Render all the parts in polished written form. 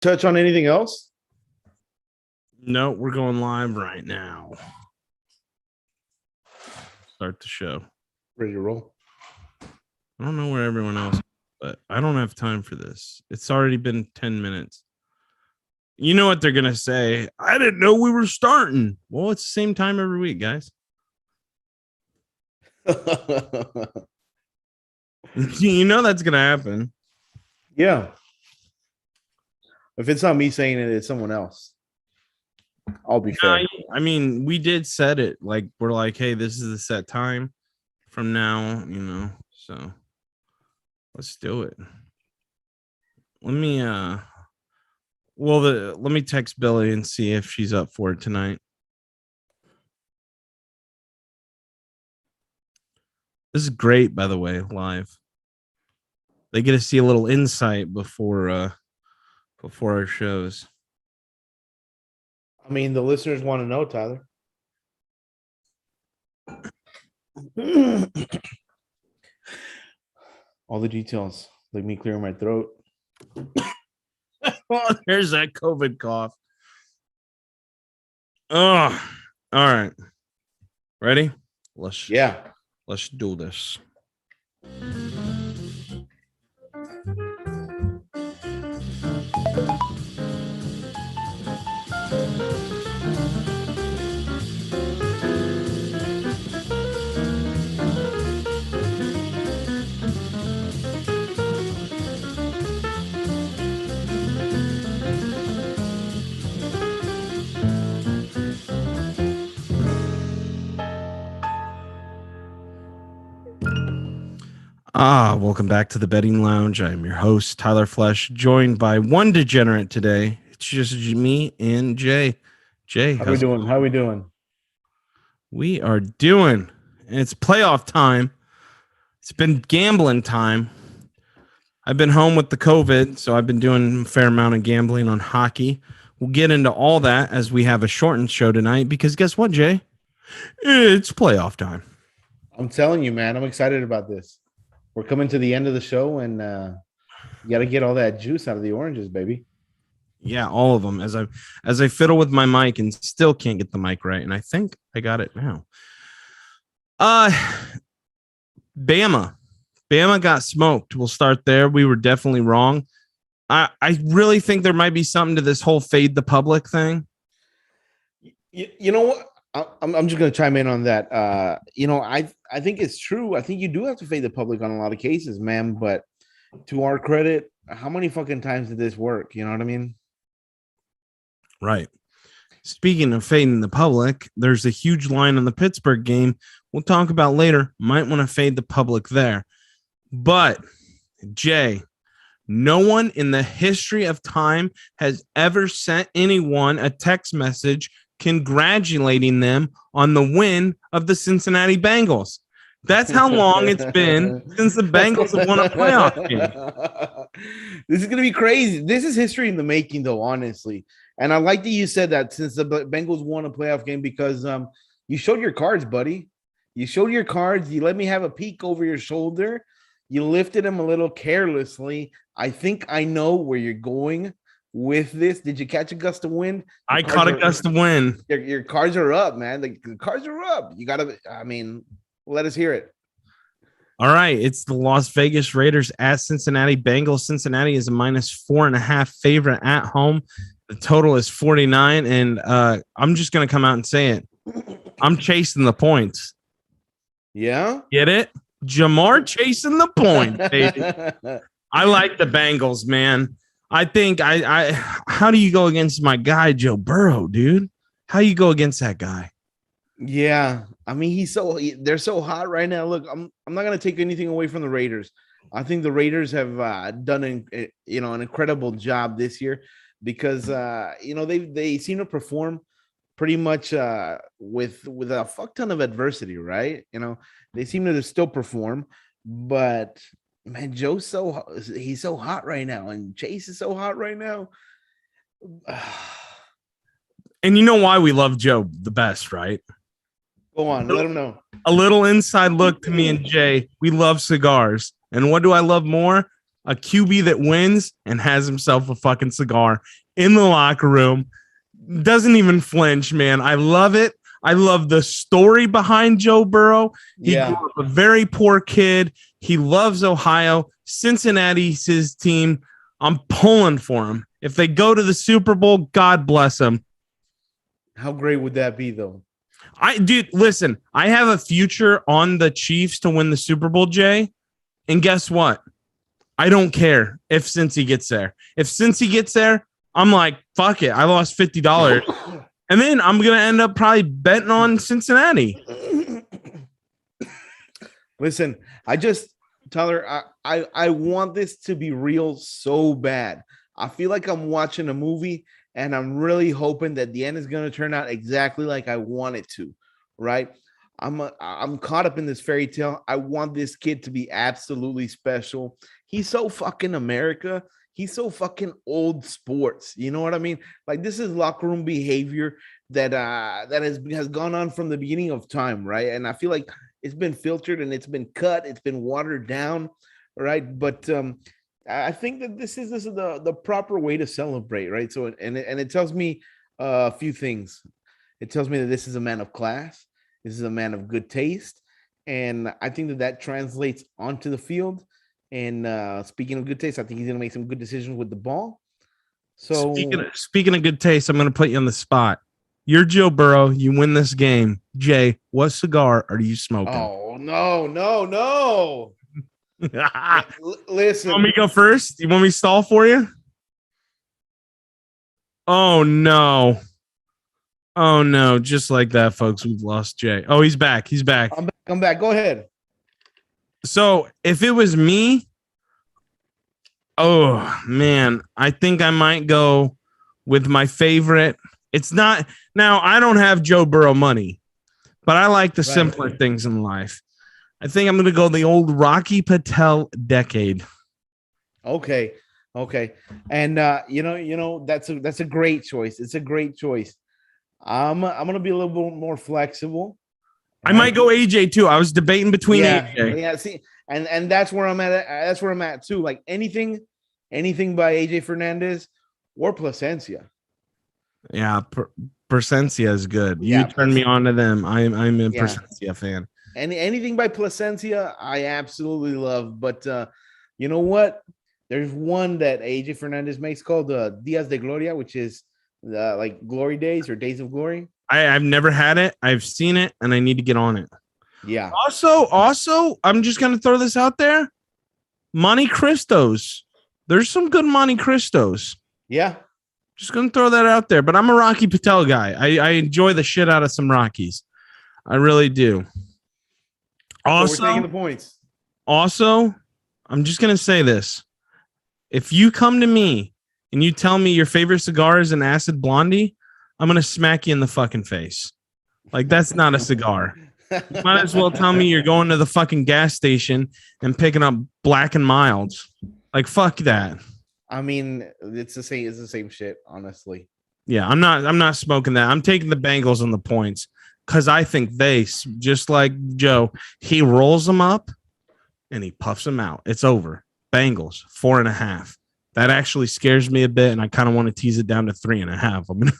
touch on anything else? No, we're going live right now. Start the show. Ready to roll? I don't know where everyone else is, but I don't have time for this. It's already been 10 minutes. You know what they're going to say? I didn't know we were starting. Well, it's the same time every week, guys. You know that's going to happen. Yeah. If it's not me saying it, it's someone else. I'll be fair. I mean, we did set it. Like, we're like, hey, this is the set time from now, so let's do it. Let me text Billy and see if she's up for it tonight. This is great, by the way, live. They get to see a little insight before our shows. I mean, the listeners want to know, Tyler. All the details, like me clearing my throat. Oh, there's that COVID cough. Oh, all right. Ready? Let's do this. Welcome back to the Betting Lounge. I am your host, Tyler Flesh, joined by one degenerate today. It's just me and Jay. Jay, how are we doing? We are doing. It's playoff time. It's been gambling time. I've been home with the COVID, so I've been doing a fair amount of gambling on hockey. We'll get into all that as we have a shortened show tonight, because guess what, Jay? It's playoff time. I'm telling you, man, I'm excited about this. We're coming to the end of the show, and you got to get all that juice out of the oranges, baby. Yeah, all of them. As I fiddle with my mic and still can't get the mic right, and I think I got it now. Bama got smoked. We'll start there. We were definitely wrong. I really think there might be something to this whole fade the public thing. You know what? I'm just going to chime in on that. I think it's true. I think you do have to fade the public on a lot of cases, man. But to our credit, how many fucking times did this work? You know what I mean? Right. Speaking of fading the public, there's a huge line on the Pittsburgh game we'll talk about later. Might want to fade the public there. But, Jay, no one in the history of time has ever sent anyone a text message congratulating them on the win of the Cincinnati Bengals. That's how long it's been since the Bengals have won a playoff game. This is going to be crazy. This is history in the making, though, honestly. And I like that you said that, since the Bengals won a playoff game, because you showed your cards, buddy. You showed your cards. You let me have a peek over your shoulder. You lifted them a little carelessly. I think I know where you're going with this. Did you catch a gust of wind? I caught a gust of wind. Your cards are up, man. The cards are up. You gotta, let us hear it. All right. It's the Las Vegas Raiders at Cincinnati Bengals. Cincinnati is a -4.5 favorite at home. The total is 49. And I'm just gonna come out and say it. I'm chasing the points. Yeah. Get it? Jamar chasing the point, baby. I like the Bengals, man. I think how do you go against my guy, Joe Burrow, dude? How do you go against that guy? Yeah. I mean, they're so hot right now. Look, I'm not going to take anything away from the Raiders. I think the Raiders have done an incredible job this year, because they seem to perform pretty much with a fuck ton of adversity, right? They seem to still perform, but man, he's so hot right now, and Chase is so hot right now. And you know why we love Joe the best, right? Go on, let him know. A little inside look to me and Jay. We love cigars. And what do I love more? a QB that wins and has himself a fucking cigar in the locker room. Doesn't even flinch, man. I love it. I love the story behind Joe Burrow. He grew up a very poor kid. He loves Ohio. Cincinnati's his team. I'm pulling for him. If they go to the Super Bowl, God bless them. How great would that be, though? Dude, listen, I have a future on the Chiefs to win the Super Bowl, Jay. And guess what? I don't care if Cincy gets there. If Cincy gets there, I'm like, fuck it. I lost $50. And then I'm going to end up probably betting on Cincinnati. Listen, Tyler, I want this to be real so bad. I feel like I'm watching a movie, and I'm really hoping that the end is going to turn out exactly like I want it to, right? I'm caught up in this fairy tale. I want this kid to be absolutely special. He's so fucking America. He's so fucking old sports. You know what I mean? Like, this is locker room behavior that has gone on from the beginning of time, right? And I feel like it's been filtered and it's been cut, it's been watered down, right? But I think that this is the proper way to celebrate, right? So and it tells me a few things. It tells me that this is a man of class. This is a man of good taste, and I think that translates onto the field. And speaking of good taste, I think he's going to make some good decisions with the ball. So speaking of good taste, I'm going to put you on the spot. You're Joe Burrow. You win this game. Jay, what cigar are you smoking? Oh, no. Listen. You want me to go first? You want me to stall for you? Oh, no. Oh, no. Just like that, folks. We've lost Jay. Oh, he's back. He's back. I'm back. Go ahead. So if it was me, oh, man, I think I might go with my favorite. It's not now. I don't have Joe Burrow money, but I like the simpler things in life. I think I'm going to go the old Rocky Patel decade. Okay. And that's a great choice. It's a great choice. I'm going to be a little bit more flexible. I might go AJ too. I was debating between AJ. Yeah, see, and that's where I'm at. That's where I'm at too. Like anything by AJ Fernandez or Placencia. Yeah, Placencia is good. You turned me on to them. I'm a Placencia fan. Anything by Placencia, I absolutely love. But you know what? There's one that AJ Fernandez makes called Días de Gloria, which is like glory days or days of glory. I've never had it. I've seen it, and I need to get on it. Yeah. Also, I'm just gonna throw this out there. Monte Cristos. There's some good Monte Cristos. Yeah. Just gonna throw that out there. But I'm a Rocky Patel guy. I enjoy the shit out of some Rockies. I really do. Also, so we're taking the points. Also, I'm just gonna say this. If you come to me and you tell me your favorite cigar is an Acid Blondie, I'm going to smack you in the fucking face. Like, that's not a cigar. You might as well tell me you're going to the fucking gas station and picking up Black and Milds. Like, fuck that. I mean, it's the same shit, honestly. Yeah, I'm not smoking that. I'm taking the Bengals on the points because I think they, just like Joe, he rolls them up and he puffs them out. It's over. Bengals 4.5. That actually scares me a bit, and I kind of want to tease it down to 3.5. I'm gonna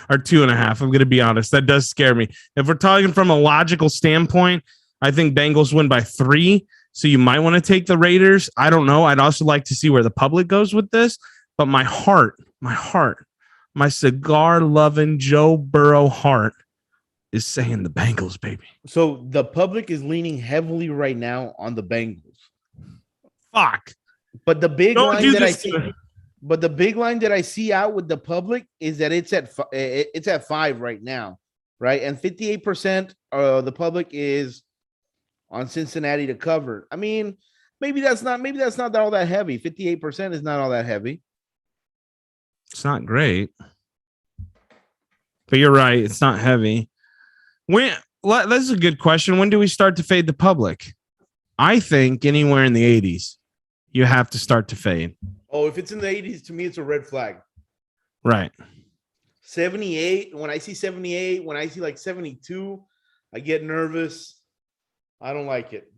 or 2.5. I'm gonna be honest. That does scare me. If we're talking from a logical standpoint, I think Bengals win by 3. So you might want to take the Raiders. I don't know. I'd also like to see where the public goes with this. But my heart, my cigar-loving Joe Burrow heart is saying the Bengals, baby. So the public is leaning heavily right now on the Bengals. Fuck. But the big line that I see out with the public is that it's at 5 right now, right? And 58% of the public is on Cincinnati to cover. I mean, maybe that's not all that heavy. 58% is not all that heavy. It's not great. But you're right, it's not heavy. That's a good question. When do we start to fade the public? I think anywhere in the 80s. You have to start to fade. Oh, if it's in the 80s, to me, it's a red flag. Right. 78. When I see 78, when I see like 72, I get nervous. I don't like it.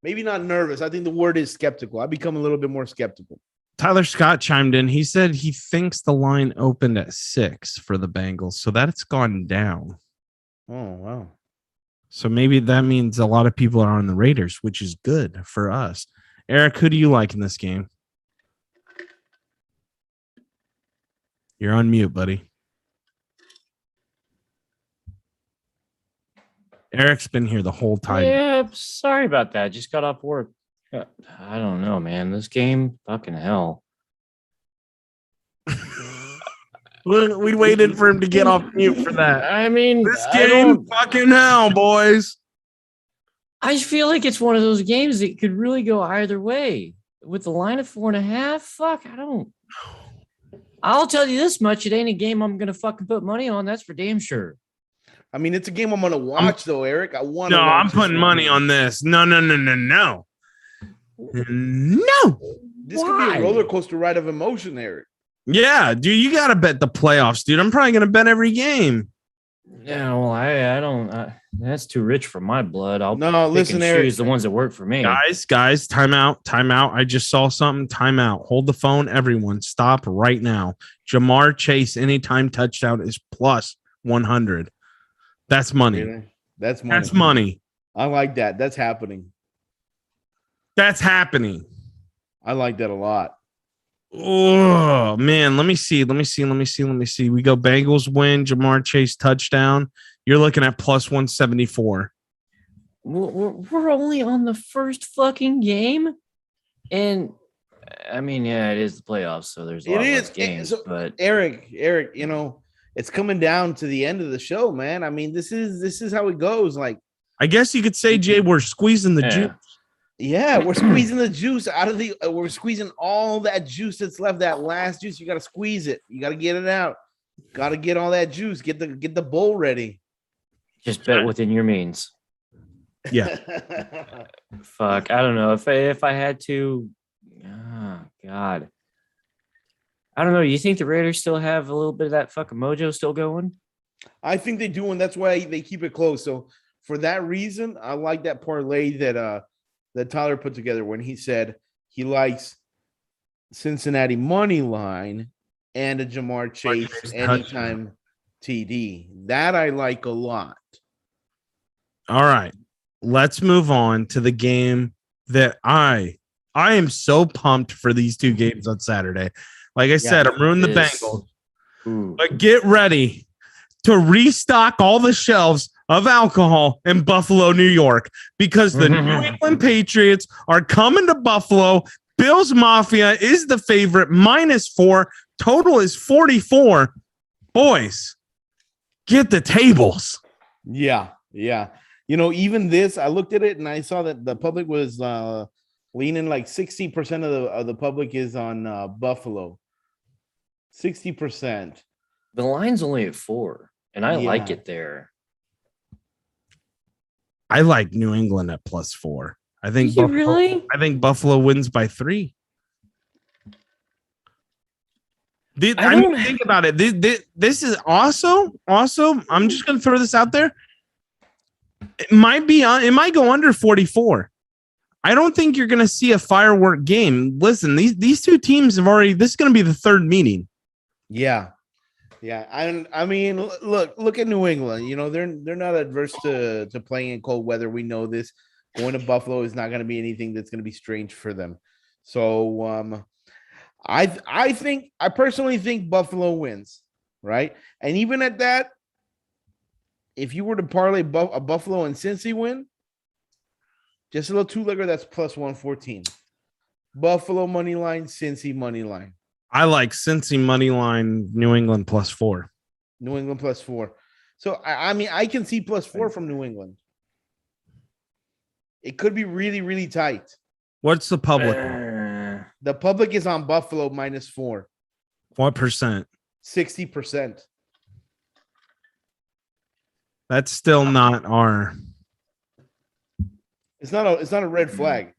maybe not nervous. I think the word is skeptical. I become a little bit more skeptical. Tyler Scott chimed in. He said he thinks the line opened at 6 for the Bengals, so that's gone down. Oh, wow. So maybe that means a lot of people are on the Raiders, which is good for us. Eric, who do you like in this game? You're on mute, buddy. Eric's been here the whole time. Yeah, sorry about that. Just got off work. I don't know, man. This game, fucking hell. We waited for him to get off mute for that. I mean, This game, fucking hell, boys. I feel like it's one of those games that could really go either way. With the line of 4.5, fuck, I don't. I'll tell you this much: it ain't a game I'm gonna fucking put money on. That's for damn sure. I mean, it's a game I'm gonna watch, though, Eric. I want. No, I'm putting money on this. No. No. This could be a roller coaster ride of emotion, Eric. Yeah, dude, you got to bet the playoffs, dude. I'm probably going to bet every game. Yeah, well, I don't. That's too rich for my blood. I'll listen, Eric. choose the ones that work for me. Guys, time out. I just saw something. Time out. Hold the phone, everyone. Stop right now. Jamar Chase anytime touchdown is plus 100. That's money. Really? That's money. I like that. That's happening. That's happening. I like that a lot. Oh man, let me see. We go Bengals win, Jamar Chase touchdown. You're looking at plus 174. We're only on the first fucking game, and I mean, yeah, it is the playoffs, so there's a lot less games. But Eric, you know, it's coming down to the end of the show, man. I mean, this is how it goes. Like, I guess you could say, Jay, we're squeezing the juice. Yeah, we're squeezing the juice out of the. We're squeezing all that juice that's left. That last juice, you got to squeeze it. You got to get it out. Got to get all that juice. Get the bowl ready. Just bet within your means. Yeah. Fuck, I don't know if I had to. Oh God. I don't know. You think the Raiders still have a little bit of that fucking mojo still going? I think they do, and that's why they keep it close. So for that reason, I like that parlay that Tyler put together when he said he likes Cincinnati money line and a Jamar Chase anytime TD. That I like a lot. All right. Let's move on to the game that I am so pumped for these two games on Saturday. Like I said, I'm rooting the Bengals. But get ready to restock all the shelves of alcohol in Buffalo, New York, because the New England Patriots are coming to Buffalo. Bills Mafia is the favorite, -4. Total is 44. Boys, get the tables. Yeah. You know, even this, I looked at it and I saw that the public was leaning like 60% of the public is on Buffalo. 60%. The line's only at 4, and I like it there. I like New England at +4. I think I think Buffalo wins by 3. I mean, think about it. This is also. I'm just going to throw this out there. It might go under 44. I don't think you're going to see a firework game. Listen, these two teams have already. This is going to be the third meeting. Yeah. I mean, look at New England. You know, they're not adverse to playing in cold weather. We know this. Going to Buffalo is not going to be anything that's going to be strange for them. So, I personally think Buffalo wins, right? And even at that, if you were to parlay a Buffalo and Cincy win, just a little two-legger, that's +114. Buffalo money line, Cincy money line. I like Cincy money line, New England +4. New England +4. So, I mean, I can see +4 from New England. It could be really, really tight. What's the public? The public is on Buffalo -4. What percent? 60%. That's still not our. It's not a red flag.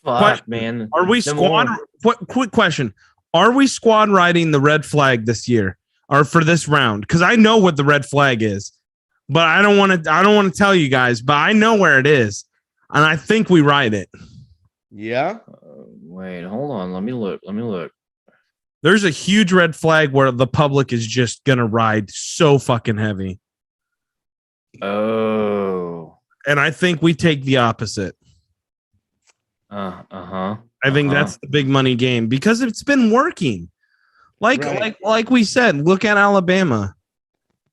Fuck, man. Are we squad? What? Quick question: are we squad riding the red flag this year or for this round? Because I know what the red flag is, but I don't want to. I don't want to tell you guys, but I know where it is. and I think we ride it. Yeah. Wait, hold on. Let me look. There's a huge red flag where the public is just gonna ride so fucking heavy, Oh. and I think we take the opposite. Uh-huh. I think that's the big money game because it's been working. Right. Like we said, look at Alabama.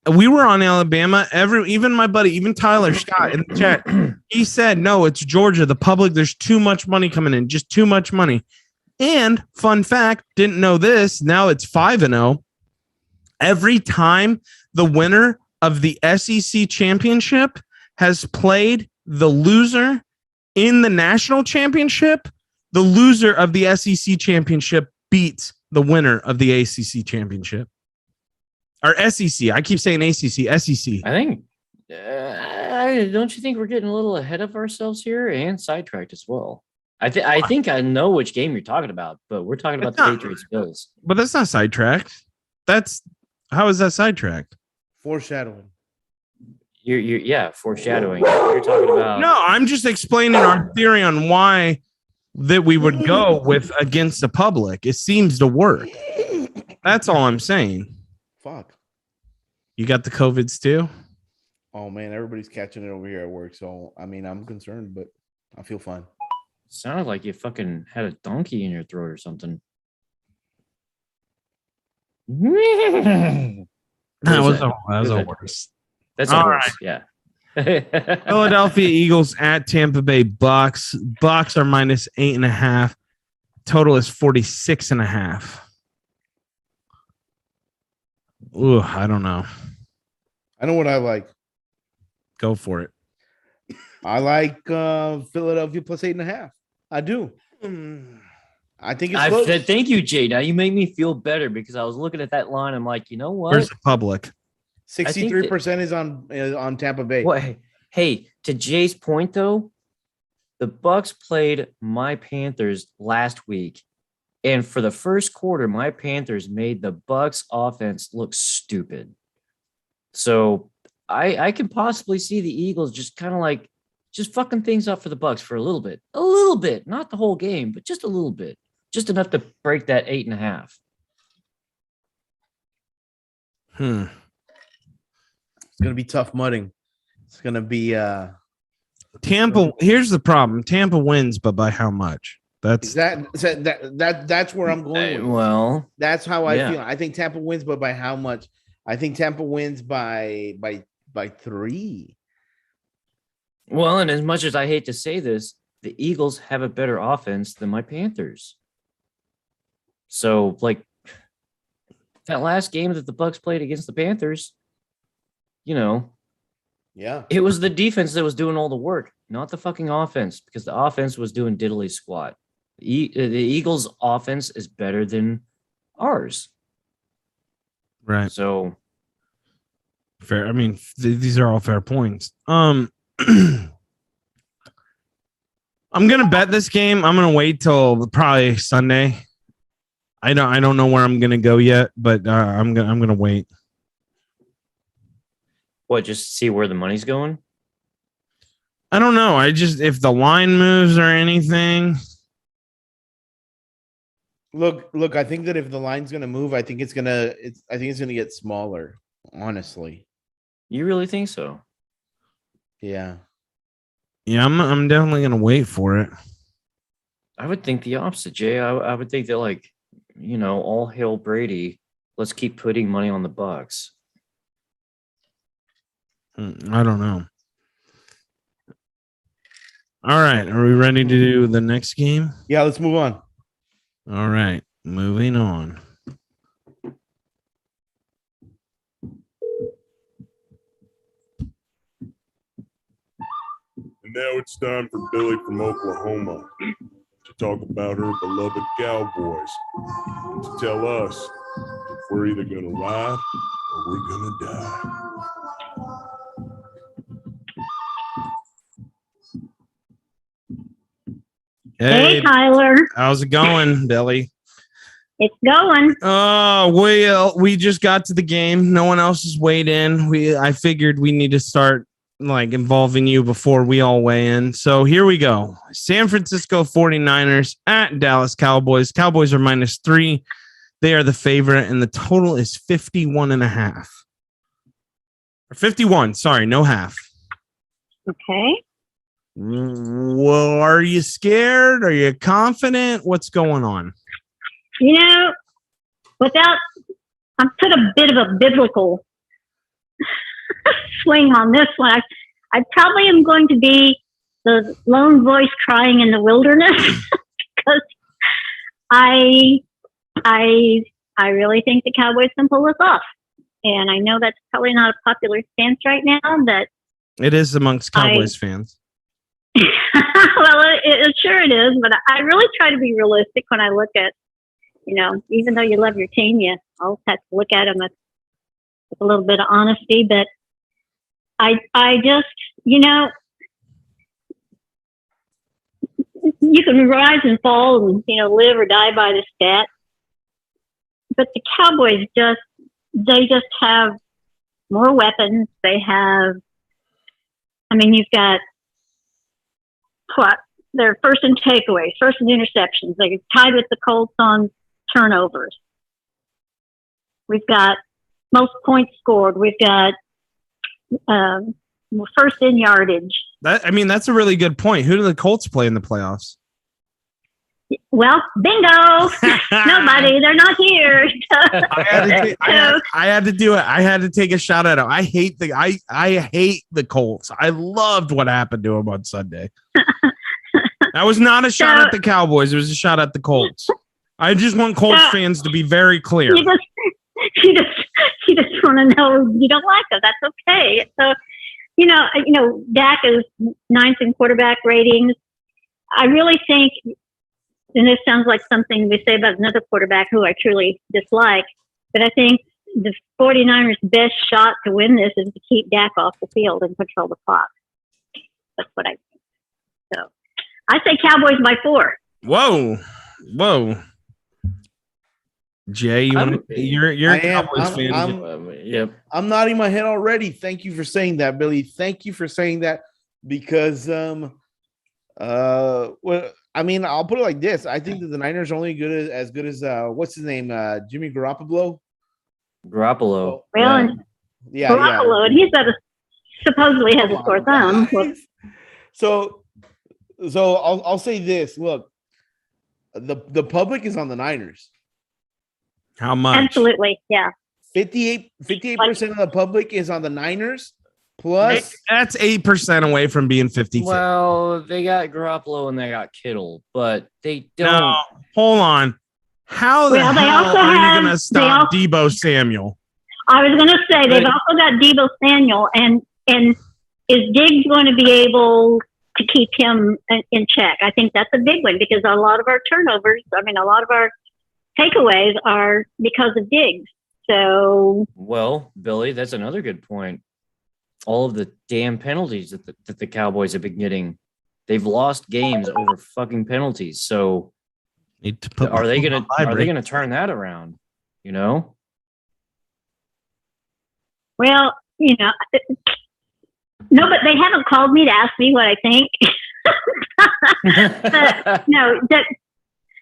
We were on Alabama. Even my buddy, even Tyler Scott in the chat, he said, no, it's Georgia. The public, there's too much money coming in, just too much money. And fun fact, didn't know this. Now it's 5-0. Every time the winner of the SEC championship has played the loser in the national championship, the loser of the SEC championship beats the winner of the ACC championship. Or SEC. I keep saying ACC, SEC. I think, don't you think we're getting a little ahead of ourselves here and sidetracked as well? I think I know which game you're talking about, but we're talking about the Patriots Bills. But that's not sidetracked. How is that sidetracked? Foreshadowing. You're foreshadowing. You're talking about No, I'm just explaining our theory on why that we would go with against the public. It seems to work. That's all I'm saying. Fuck. You got the COVIDs too? Oh man, everybody's catching it over here at work. So I mean, I'm concerned, but I feel fine. sounded like you fucking had a donkey in your throat or something. That was the worst. That's All a horse, yeah. Philadelphia Eagles at Tampa Bay Bucks. Bucks are minus 8.5. Total is 46.5. Ooh, I don't know. I know what I like. Go for it. I like Philadelphia plus 8.5. I do. I think it's close. Thank you, Jay. Now you make me feel better because I was looking at that line. I'm like, you know what? Where's the public? 63% is on Tampa Bay. What? Hey, to Jay's point though, the Bucks played my Panthers last week, and for the first quarter, my Panthers made the Bucks offense look stupid. So I can possibly see the Eagles just kind of like just fucking things up for the Bucks for a little bit, not the whole game, but just a little bit, just enough to break that 8.5. It's gonna be tough mudding. It's gonna be Tampa. Here's the problem. Tampa wins, but by how much? That's where I'm going with. Well, That's how I feel. I think Tampa wins, but by how much? I think Tampa wins by 3. well, and as much as I hate to say this, the Eagles have a better offense than my Panthers. So, like that last game that the Bucks played against the Panthers, you know, Yeah. it was the defense that was doing all the work, not the fucking offense, because the offense was doing diddly squat. The Eagles' offense is better than ours. right. So, Fair. I mean, these are all fair points. I'm gonna bet this game. I'm gonna wait till probably Sunday. I don't know where I'm gonna go yet, but I'm gonna wait. what? Just see where the money's going? I don't know. If the line moves or anything. Look, I think that if the line's gonna move, I think it's gonna get smaller, honestly. You really think so? Yeah. Yeah, I'm definitely gonna wait for it. I would think the opposite, Jay. I would think that, like, you know, all hail Brady. Let's keep putting money on the Bucks. I don't know. All right, are we ready to do the next game? Yeah, let's move on. All right, moving on. And now it's time for Billy from Oklahoma to talk about her beloved Cowboys and to tell us if we're either going to ride or we're going to die. Hey, Tyler. How's it going, Billy? It's going. Oh, we just got to the game. No one else is weighed in. I figured we need to start like involving you before we all weigh in. So here we go. San Francisco 49ers at Dallas Cowboys. Cowboys are -3. They are the favorite, and the total is 51.5. Or 51, sorry, no half. Okay. Well, are you scared? Are you confident? What's going on? You know, I'm put a bit of a biblical swing on this one. I probably am going to be the lone voice crying in the wilderness because I really think the Cowboys can pull this off. And I know that's probably not a popular stance right now, but It is amongst Cowboys fans. well, it sure it is, but I really try to be realistic when I look at, even though you love your team, you always have to look at them with a little bit of honesty. But I just, you can rise and fall and, live or die by the stat. But the Cowboys they just have more weapons. They have, you've got they're first in takeaways, first in interceptions. They're tied with the Colts on turnovers. We've got most points scored. We've got first in yardage. That's a really good point. Who do the Colts play in the playoffs? Well, bingo. Nobody. They're not here. I had to do it. I had to take a shot at them. I hate the Colts. I loved what happened to them on Sunday. That was not a shot at the Cowboys. It was a shot at the Colts. I just want Colts fans to be very clear. You just want to know you don't like them. That's okay. So, Dak is 9th in quarterback ratings. I really think, and this sounds like something we say about another quarterback who I truly dislike, but I think the 49ers' best shot to win this is to keep Dak off the field and control the clock. That's what I think. So I say Cowboys by 4. Whoa. Jay, you're a Cowboys fan. Yep. I'm nodding my head already. Thank you for saying that, Billy. Thank you for saying that because I'll put it like this. I think that the Niners are only as good as what's his name? Jimmy Garoppolo. Garoppolo. Well, Yeah. Garoppolo, and he's supposedly has a sore thumb. So I'll say this. Look, the public is on the Niners. How much? Absolutely, yeah. 58% of the public is on the Niners. Plus, that's 8% away from being 52. Well, they got Garoppolo and they got Kittle, but they don't. No, hold on. How the hell are you going to stop Deebo Samuel? I was going to say they've also got Deebo Samuel, and is Diggs going to be able to keep him in check? I think that's a big one because a lot of our turnovers, a lot of our takeaways are because of Diggs. So, well, Billy, that's another good point. All of the damn penalties that the Cowboys have been getting, they've lost games over fucking penalties. So, are they gonna turn that around? Well, no, but they haven't called me to ask me what I think. But no,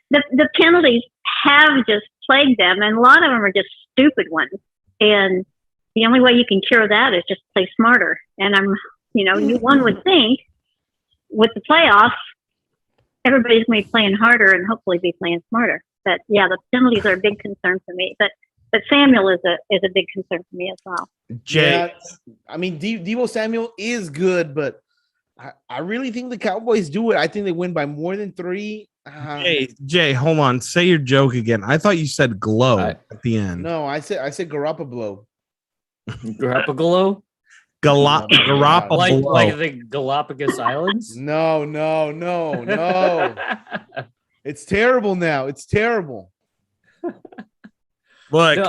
the penalties have just plagued them, and a lot of them are just stupid ones. And the only way you can cure that is just play smarter. And one would think with the playoffs, everybody's going to be playing harder and hopefully be playing smarter. But yeah, the penalties are a big concern for me. But Samuel is a big concern for me as well. Jay, Deebo Samuel is good, but I really think the Cowboys do it. I think they win by more than 3. Jay, hold on. Say your joke again. I thought you said glow at the end. No, I said Garoppolo. Garoppolo? Garoppolo. Like the Galapagos Islands? No. It's terrible now. It's terrible. Look,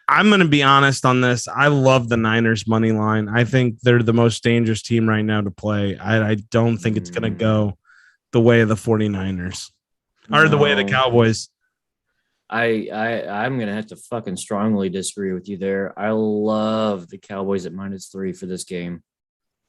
I'm going to be honest on this. I love the Niners money line. I think they're the most dangerous team right now to play. I don't think it's going to go the way of the 49ers or the way of the Cowboys. I'm going to have to fucking strongly disagree with you there. I love the Cowboys at -3 for this game.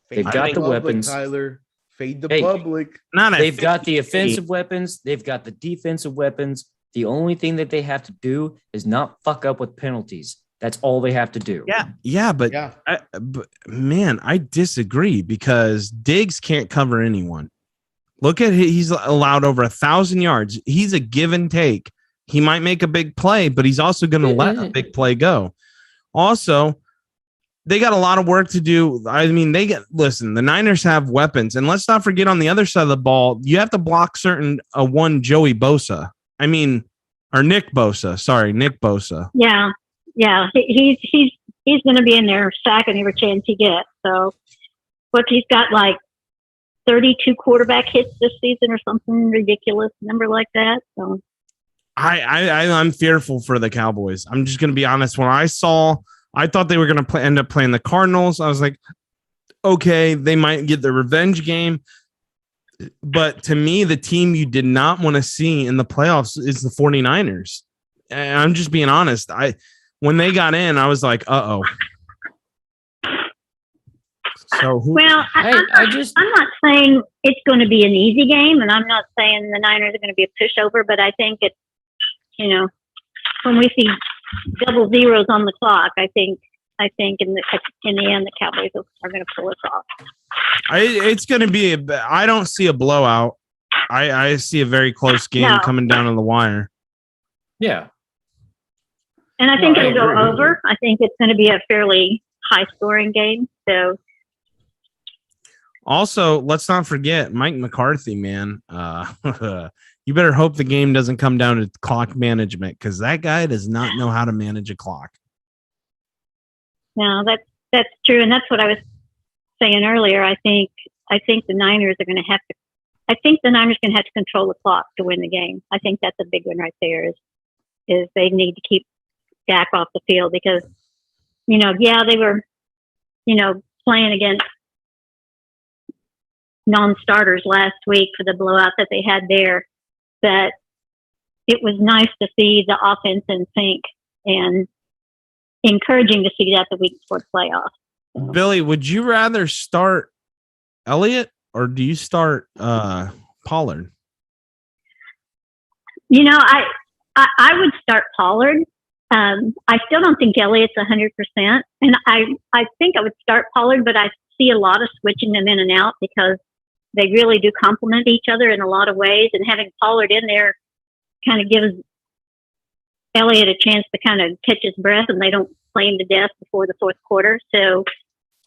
They've Fade got the public, weapons. Tyler. Fade the Hey, public. Not at They've got the 50. offensive weapons. They've got the defensive weapons. The only thing that they have to do is not fuck up with penalties. That's all they have to do. Yeah, but, Yeah. but man, I disagree because Diggs can't cover anyone. Look at he's allowed over 1,000 yards. He's a give and take. He might make a big play, but he's also going to let a big play go. Also, they got a lot of work to do. I mean, listen, the Niners have weapons. And let's not forget on the other side of the ball, you have to block one Joey Bosa. I mean, or Nick Bosa. Sorry, Nick Bosa. Yeah. He's going to be in there sacking every chance he gets. So, he's got like 32 quarterback hits this season or something ridiculous number like that. So I'm fearful for the Cowboys. I'm just going to be honest. When I thought they were going to end up playing the Cardinals. I was like, okay, they might get the revenge game. But to me, the team you did not want to see in the playoffs is the 49ers. And I'm just being honest. When they got in, I was like, uh-oh. So I'm not saying it's going to be an easy game, and I'm not saying the Niners are going to be a pushover, but I think it's, when we see double zeros on the clock, I think in the end the Cowboys are going to pull us off. It's going to be I don't see a blowout. I see a very close game coming down to the wire. Yeah. And I think it'll go over. I think it's going to be a fairly high scoring game. So also, let's not forget Mike McCarthy, man. You better hope the game doesn't come down to clock management because that guy does not know how to manage a clock. No, that's true, and that's what I was saying earlier. I think the Niners are going to have to. I think the Niners going to have to control the clock to win the game. I think that's a big one right there. Is they need to keep Dak off the field because, they were, playing against non-starters last week for the blowout that they had there. But it was nice to see the offense in sync and encouraging to see that the week before playoffs. Billy, would you rather start Elliott or do you start Pollard? I would start Pollard. I still don't think Elliott's 100%, and I think I would start Pollard, but I see a lot of switching them in and out because they really do complement each other in a lot of ways, and having Pollard in there kind of gives Elliott a chance to kind of catch his breath, and they don't play him to death before the fourth quarter. So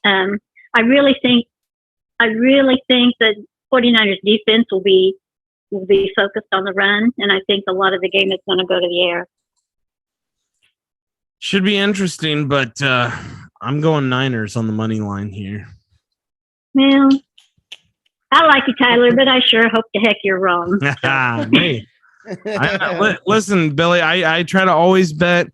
I really think the 49ers defense will be focused on the run, and I think a lot of the game is going to go to the air. Should be interesting, but I'm going Niners on the money line here. Well, I like you, Tyler, but I sure hope the heck you're wrong. Hey, listen, Billy, I try to always bet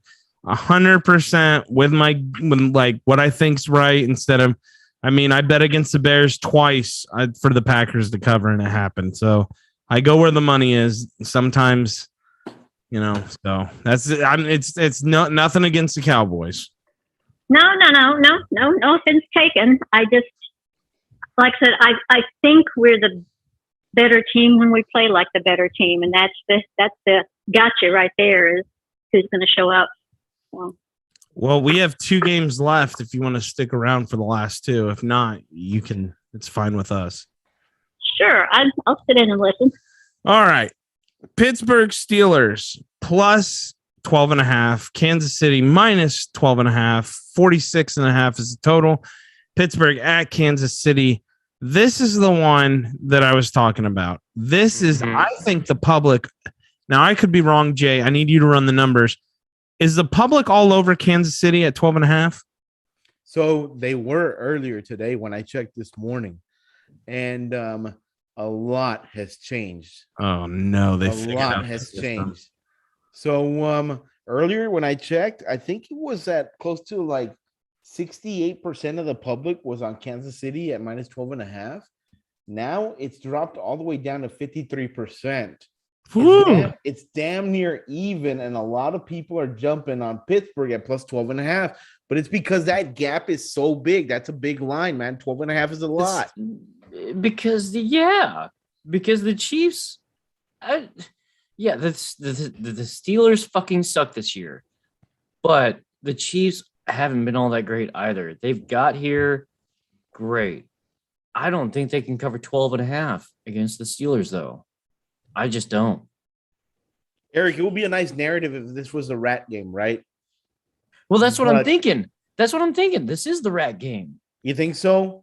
100% with what I think's right instead of, I bet against the Bears twice for the Packers to cover and it happened. So I go where the money is sometimes, so that's it. It's nothing against the Cowboys. No offense taken. I just, like I said, I think we're the better team when we play like the better team, and that's the gotcha right there is who's going to show up. Well, we have 2 games left if you want to stick around for the last 2. If not, you can. It's fine with us. Sure, I'll sit in and listen. All right. Pittsburgh Steelers plus 12.5. Kansas City minus 12.5. 46.5 is the total. Pittsburgh at Kansas City. This is the one that I was talking about. This is, I think, the public. Now, I could be wrong, Jay. I need you to run the numbers. Is the public all over Kansas City at 12.5? So they were earlier today when I checked this morning, and a lot has changed. Oh no, a lot has changed. So earlier when I checked, I think it was at close to like 68% of the public was on Kansas City at minus 12.5. Now it's dropped all the way down to 53%. Woo. It's damn near even, and a lot of people are jumping on Pittsburgh at plus 12.5. But it's because that gap is so big. That's a big line, man. 12.5 is a lot. Because the Chiefs, the Steelers fucking suck this year, but the Chiefs haven't been all that great either. They've got here great. I don't think they can cover 12.5 against the Steelers, though. I just don't. Eric, it would be a nice narrative if this was a rat game, right? Well, that's what I'm thinking. That's what I'm thinking. This is the rat game. You think so?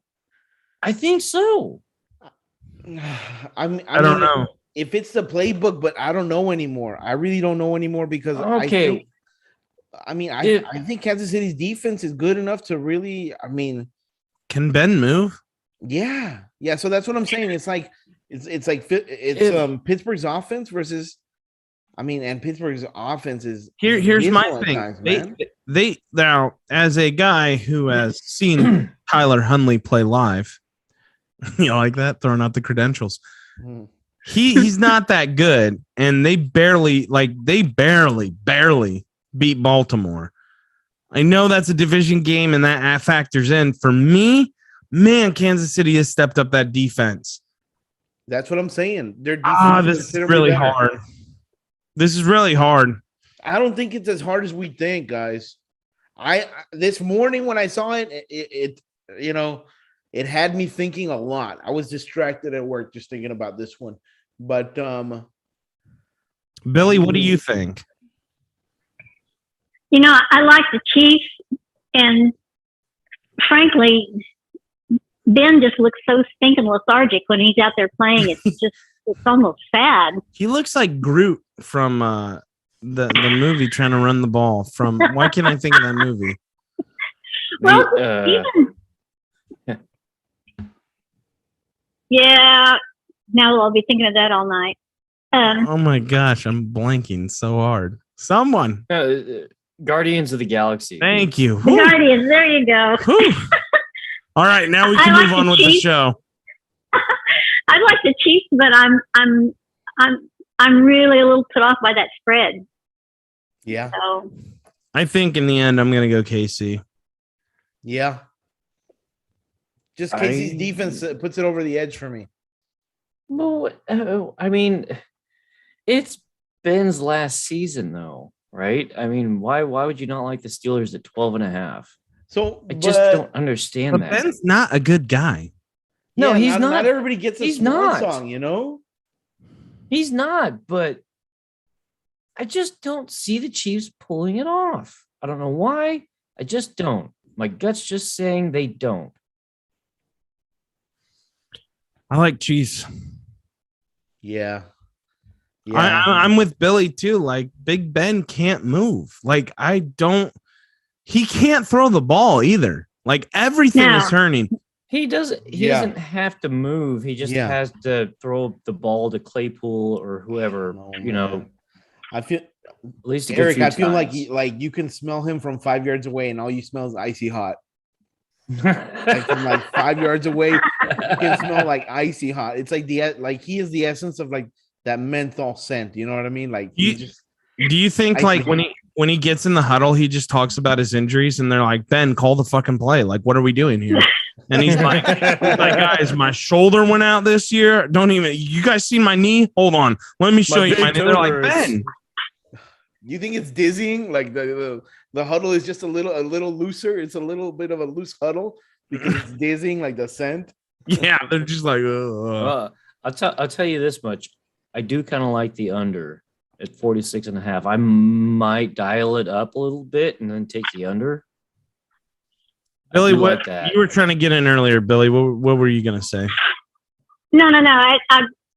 I think so. I don't know. If it's the playbook, but I don't know anymore. I really don't know anymore because I think Kansas City's defense is good enough to really. Can Ben move? Yeah. So that's what I'm saying. It's like Pittsburgh's offense versus. And Pittsburgh's offense is here's my thing. They now, as a guy who has seen Tyler Huntley play live, you like that, throwing out the credentials. He's not that good, and they barely beat Baltimore. I know that's a division game, and that factors in. For me, man, Kansas City has stepped up that defense. That's what I'm saying. Their defense this is really hard. This is really hard. I don't think it's as hard as we think, guys. This morning when I saw it had me thinking a lot. I was distracted at work just thinking about this one. But Billy, what do you think? I like the Chiefs, and frankly, Ben just looks so stinking lethargic when he's out there playing. It's almost sad. He looks like Groot from the movie Trying to Run the Ball. From why can't I think of that movie? Well, yeah. Now I'll be thinking of that all night. Oh my gosh, I'm blanking so hard. Someone. Guardians of the Galaxy. Thank you. The Guardians. There you go. All right, now we can move on with the show. I like the Chiefs, but I'm really a little put off by that spread. Yeah. So. I think in the end I'm going to go KC. Yeah. Just KC's defense puts it over the edge for me. Well, it's Ben's last season, though, right? Why would you not like the Steelers at 12.5? So I just don't understand that. Ben's not a good guy. No, he's not. Not everybody gets a swan song, He's not, but I just don't see the Chiefs pulling it off. I don't know why. I just don't. My gut's just saying they don't. I like Chiefs. Yeah. I'm with Billy too. Like Big Ben can't move. He can't throw the ball either. Like everything is turning. He doesn't have to move. He just has to throw the ball to Claypool or whoever, I feel at least Eric, I feel like you can smell him from 5 yards away and all you smell is icy hot. From 5 yards away, you can smell like icy hot. It's like he is the essence of that menthol scent. You know what I mean? Do you think when he gets in the huddle, he just talks about his injuries and they're like, Ben, call the fucking play. Like, what are we doing here? And he's like, guys, my shoulder went out this year. You guys see my knee? Hold on. Let me show you my knee. They're like, Ben. You think it's dizzying? Like the huddle is just a little looser. It's a little bit of a loose huddle because it's dizzying, like the scent. Yeah, they're just like, ugh. I'll tell you this much. I do kind of like the under at 46.5. I might dial it up a little bit and then take the under. Billy, what you were trying to get in earlier, Billy? What were you going to say? No.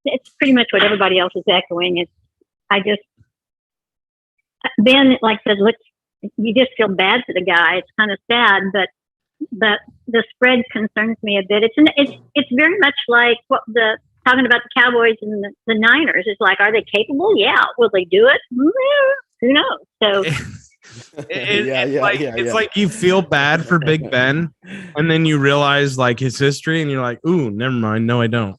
It's pretty much what everybody else is echoing. Ben, like I said, you just feel bad for the guy. It's kind of sad, but the spread concerns me a bit. It's very much like talking about the Cowboys and the Niners. It's like, are they capable? Yeah. Will they do it? Who knows? So. It's like you feel bad for Big Ben, and then you realize his history, and you're like, "Ooh, never mind. No, I don't."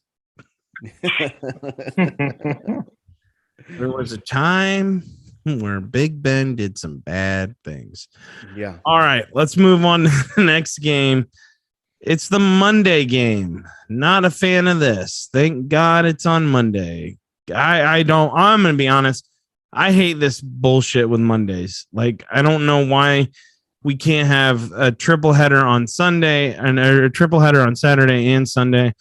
There was a time where Big Ben did some bad things. Yeah. All right, let's move on to the next game. It's the Monday game. Not a fan of this. Thank God it's on Monday. I'm going to be honest. I hate this bullshit with Mondays. Like, I don't know why we can't have a triple header on Sunday and a triple header on Saturday and Sunday.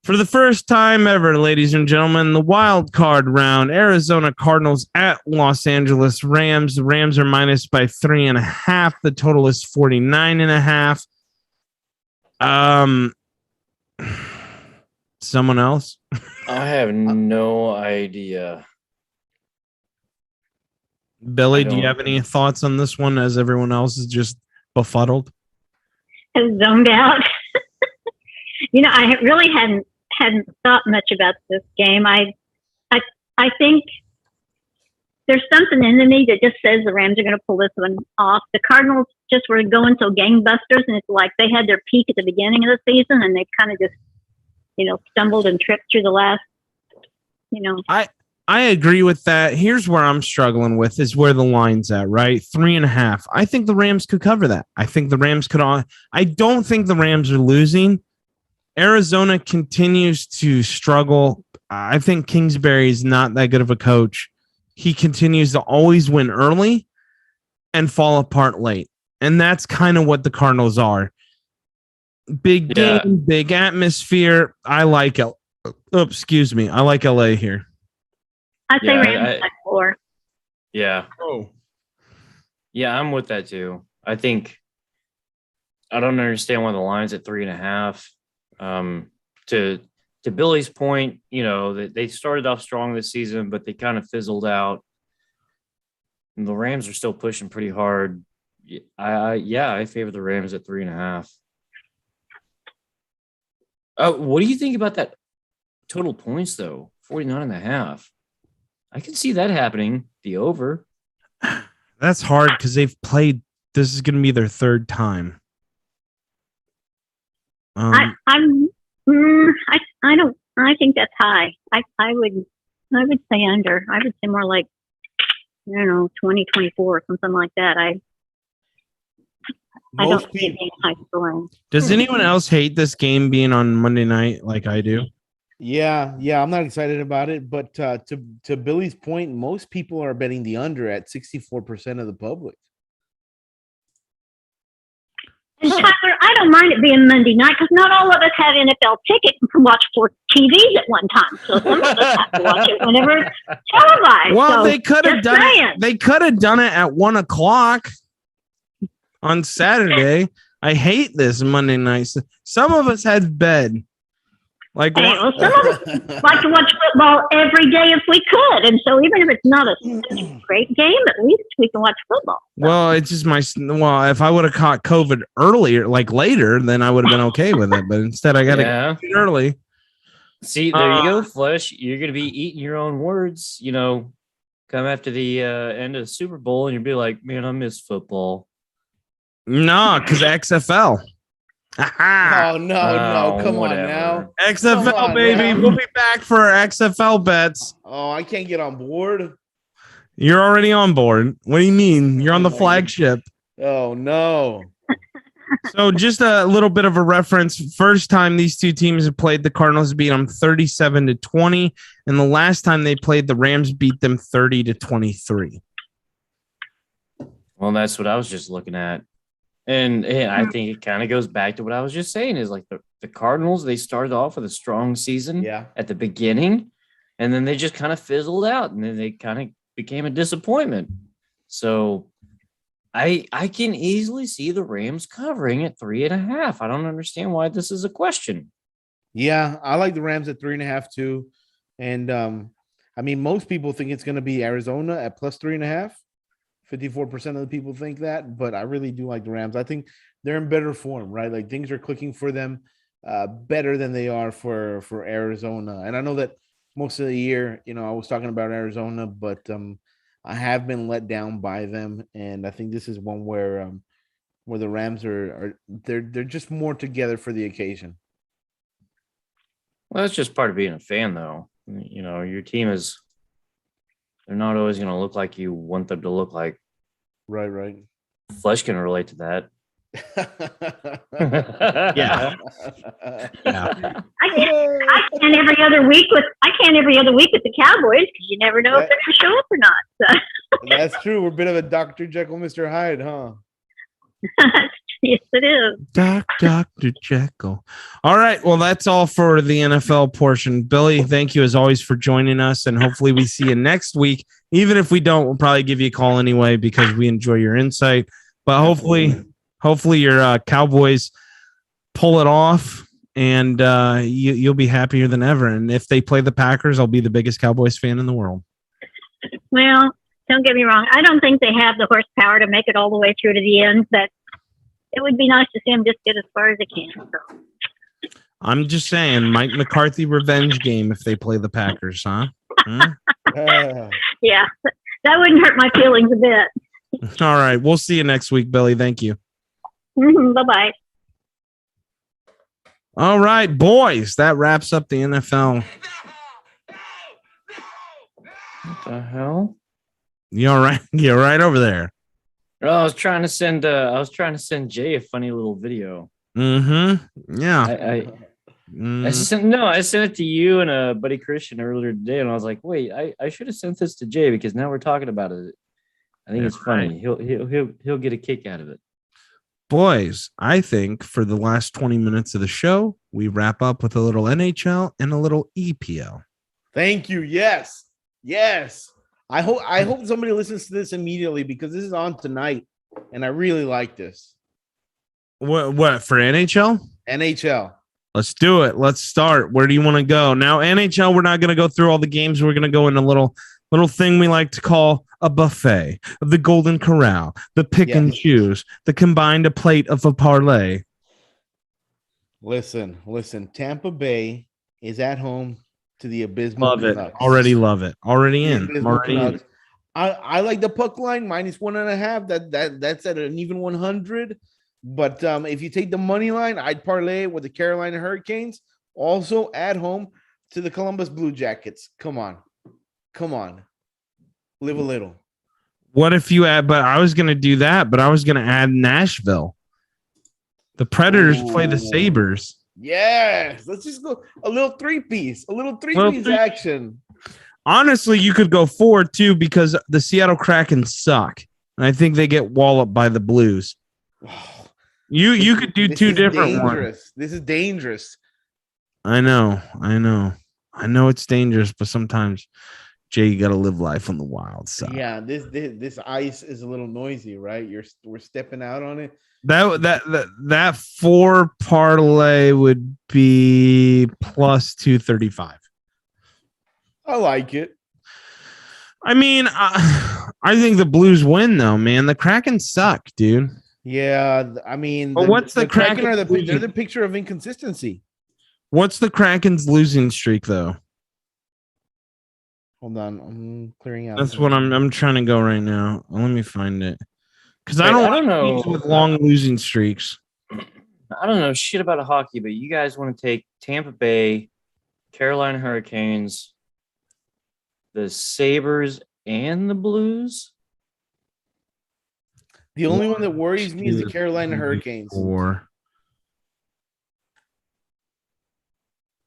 For the first time ever, ladies and gentlemen, the wild card round, Arizona Cardinals at Los Angeles Rams. The Rams are minus by 3.5. The total is 49.5. Someone else? I have no idea. Billy, do you have any thoughts on this one as everyone else is just befuddled? Zoned out. I really hadn't thought much about this game. I think there's something in me that just says the Rams are going to pull this one off. The Cardinals just were going so gangbusters, and it's like they had their peak at the beginning of the season, and they kind of just, stumbled and tripped through the last, I agree with that. Here's where I'm struggling with is where the line's at, right? 3.5. I think the Rams could cover that. I think the Rams could. I don't think the Rams are losing. Arizona continues to struggle. I think Kingsbury is not that good of a coach. He continues to always win early and fall apart late. And that's kind of what the Cardinals are. Big game, big atmosphere. I like it. Excuse me. I like LA here. I'd say Rams by 4. Yeah. Oh. Yeah, I'm with that too. I think I don't understand why the line's at 3.5. To Billy's point, they started off strong this season, but they kind of fizzled out. And the Rams are still pushing pretty hard. I favor the Rams at 3.5. What do you think about that total points though? 49.5. I can see that happening. The over. That's hard because they've played. This is going to be their third time. I think that's high. I would say under. I would say more like, 20, 24, something like that. I don't see it being high scoring. Does anyone else hate this game being on Monday night like I do? Yeah, I'm not excited about it. But to Billy's point, most people are betting the under at 64% of the public. And Tyler, I don't mind it being Monday night because not all of us have NFL tickets and can watch 4 TVs at one time. So some of us have to watch it whenever it's televised. Well, so they could have done it. They could have done it at 1:00 on Saturday. I hate this Monday night. Some of us had bed. Like, some of us like to watch football every day if we could, and so even if it's not a great game, at least we can watch football. Well, it's just if I would have caught COVID earlier, like later, then I would have been okay with it. But instead, I got to get it early. See, there you go, Flesh. You're going to be eating your own words. Come after the end of the Super Bowl, and you'll be like, "Man, I miss football." No, because XFL. Oh no! Come whatever. on now, XFL Come on, baby. man. We'll be back for our XFL bets. Oh, I can't get on board. You're already on board. What do you mean? You're on the flagship. Oh no! So just a little bit of a reference. First time these two teams have played, the Cardinals beat them 37-20, and the last time they played, the Rams beat them 30-23. Well, that's what I was just looking at. And I think it kind of goes back to what I was just saying is like the Cardinals, they started off with a strong season at the beginning, and then they just kind of fizzled out, and then they kind of became a disappointment. So I can easily see the Rams covering at 3.5. I don't understand why this is a question. Yeah, I like the Rams at 3.5 too. And most people think it's going to be Arizona at plus 3.5. 54% of the people think that, but I really do like the Rams. I think they're in better form, right? Like things are clicking for them better than they are for Arizona. And I know that most of the year, I was talking about Arizona, but I have been let down by them. And I think this is one where the Rams they're just more together for the occasion. Well, that's just part of being a fan, though. Your team is They're not always going to look like you want them to look like. Right. Flesh can relate to that. Yeah. I can't every other week with the Cowboys because you never know if they're going to show up or not. So. That's true. We're a bit of a Dr. Jekyll, Mr. Hyde, huh? Yes, it is. Dr. Jekyll. All right. Well, that's all for the NFL portion. Billy, thank you as always for joining us. And hopefully we see you next week. Even if we don't, we'll probably give you a call anyway because we enjoy your insight. But hopefully your Cowboys pull it off and you'll be happier than ever. And if they play the Packers, I'll be the biggest Cowboys fan in the world. Well, don't get me wrong. I don't think they have the horsepower to make it all the way through to the end, but it would be nice to see them just get as far as they can. So. I'm just saying, Mike McCarthy revenge game if they play the Packers, huh? Yeah, that wouldn't hurt my feelings a bit. All right. We'll see you next week, Billy. Thank you. Bye-bye. All right, boys. That wraps up the NFL. What the hell? You all right? You're right over there. Oh, I was trying to send Jay a funny little video. Mm-hmm. Yeah. I sent it to you and a buddy Christian earlier today, and I was like, wait, I should have sent this to Jay because now we're talking about it. I think it's funny. Right. He'll get a kick out of it. Boys, I think for the last 20 minutes of the show, we wrap up with a little NHL and a little EPL. Thank you. Yes. I hope somebody listens to this immediately because this is on tonight, and I really like this. What for NHL? NHL. Let's do it. Let's start. Where do you want to go? Now, NHL, we're not going to go through all the games. We're going to go in a little thing we like to call a buffet of the Golden Corral, the pick and choose, the combined a plate of a parlay. Listen. Tampa Bay is at home to the abysmal. Love it. Already love it. Already in. Already in. I like the puck line -1.5. That's at an even 100. But if you take the money line, I'd parlay it with the Carolina Hurricanes, also at home to the Columbus Blue Jackets. Come on. Live a little. What if you add? But I was going to do that, but I was going to add Nashville. The Predators play the Sabres. Yes. Let's just go a little three-piece action. Honestly, you could go 4-2 because the Seattle Kraken suck. And I think they get walloped by the Blues. You could do two different ones. This is dangerous. I know it's dangerous, but sometimes, Jay, you got to live life on the wild side. Yeah, this ice is a little noisy, right? We're stepping out on it. That 4 parlay would be plus 235. I like it. I mean, I think the Blues win though, man. The Kraken suck, dude. Yeah, I mean, what's the Kraken? They're the picture of inconsistency. What's the Kraken's losing streak though? Hold on, I'm clearing out. That's what I'm trying to go right now. Let me find it because I don't know with long losing streaks. I don't know shit about hockey, but you guys want to take Tampa Bay, Carolina Hurricanes, the Sabres, and the Blues? The only one that worries me is the Carolina Hurricanes. 4,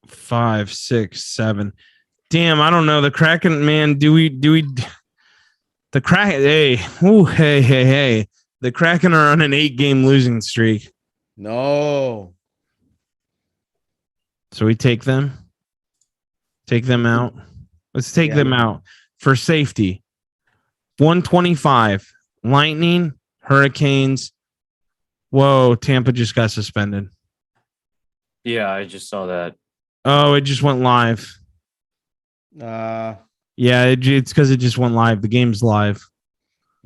5, 6, 7. Damn, I don't know. The Kraken, man, do we the Kraken, hey. The Kraken are on an 8-game losing streak. No. So we take them out. Let's take them out for safety. 125. Lightning, Hurricanes. Whoa, Tampa just got suspended. Yeah, I just saw that. Oh, it just went live. Yeah, it's because it just went live. The game's live.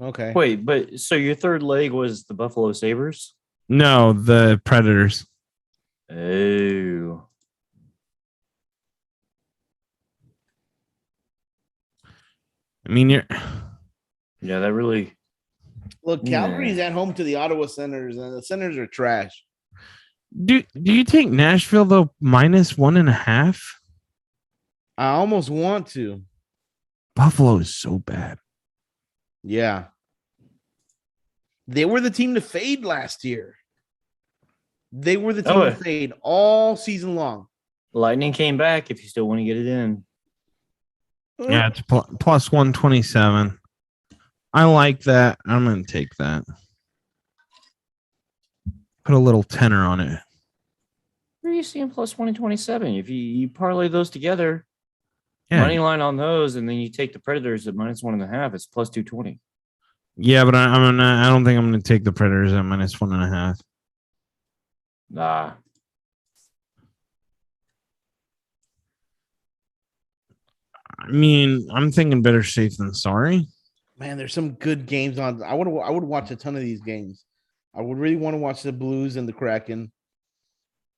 Okay. Wait, but so your third leg was the Buffalo Sabres? No, the Predators. Oh. I mean, yeah, that really. Look, Calgary's at home to the Ottawa Senators, and the Senators are trash. Do you take Nashville though -1.5? I almost want to. Buffalo is so bad. Yeah. They were the team to fade last year. They were the team Oh, to fade all season long. Lightning came back if you still want to get it in. Yeah, it's plus 127. I like that. I'm going to take that. Put a little tenor on it. Where are you seeing plus 127? If you parlay those together, Yeah. money line on those, and then you take the Predators at minus 1.5, it's plus 220. Yeah, but I don't think I'm going to take the Predators at minus 1.5. Nah. I mean, I'm thinking better safe than sorry. Man, there's some good games on. I would watch a ton of these games. I would really want to watch the Blues and the Kraken.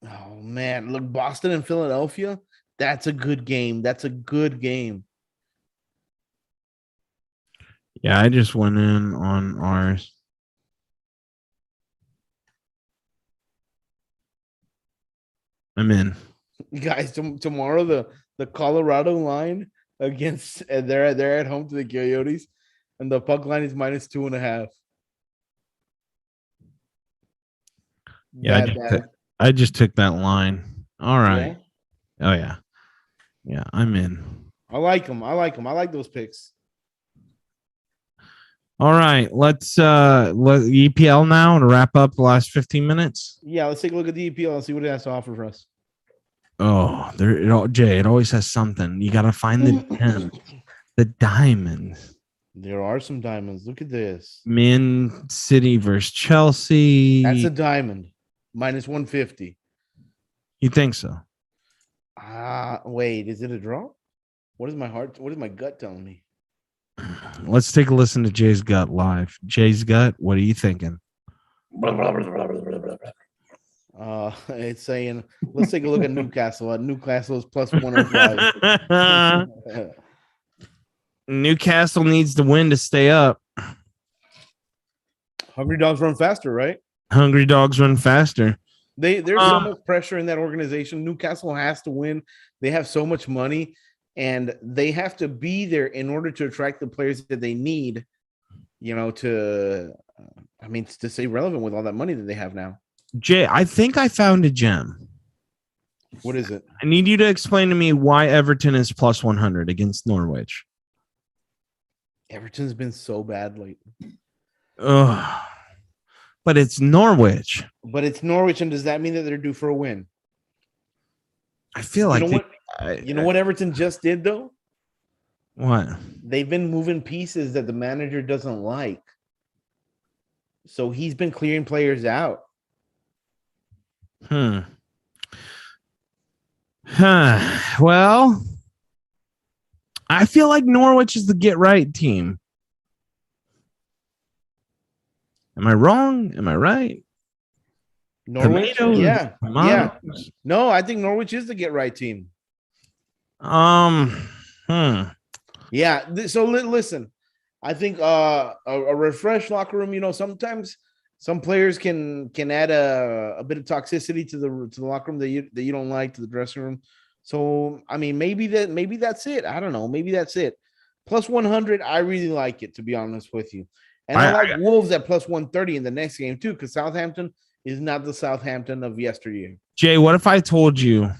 Oh man, look, Boston and Philadelphia. That's a good game. That's a good game. Yeah, I just went in on ours. I'm in. Guys, tomorrow the Colorado line against they're at home to the Coyotes, and the puck line is minus 2.5. Yeah, I just took that line. All right. Yeah. Oh yeah. Yeah, I'm in. I like them. I like those picks. All right, let's let EPL now to wrap up the last 15 minutes. Yeah, let's take a look at the EPL and see what it has to offer for us. Oh, Jay, it always has something. You got to find the gems, the diamonds. There are some diamonds. Look at this. Man City versus Chelsea. That's a diamond. Minus 150. You think so? Wait, is it a draw? What is my gut telling me? Let's take a listen to Jay's gut live. Jay's gut, what are you thinking? It's saying let's take a look at Newcastle. Newcastle is plus 105. Newcastle needs to win to stay up. Hungry dogs run faster, right? Hungry dogs run faster. There's so much pressure in that organization. Newcastle has to win. They have so much money, and they have to be there in order to attract the players that they need, to stay relevant with all that money that they have now. Jay, I think I found a gem. What is it? I need you to explain to me why Everton is plus 100 against Norwich. Everton's been so bad lately. Ugh. But it's Norwich. But it's Norwich, and does that mean that they're due for a win? I feel like you know what Everton just did though? What? They've been moving pieces that the manager doesn't like. So he's been clearing players out. Well, I feel like Norwich is the get right team. Am I wrong? Am I right? Norwich? Tomatoes, Yeah. tomatoes. No, I think Norwich is the get right team. Yeah. So listen, I think a refreshed locker room. Sometimes some players can add a bit of toxicity to the locker room that you don't like, to the dressing room. So I mean, maybe that's it. I don't know. Maybe that's it. Plus 100. I really like it, to be honest with you. And I like Wolves at plus 130 in the next game too, because Southampton is not the Southampton of yesteryear. Jay, what if I told you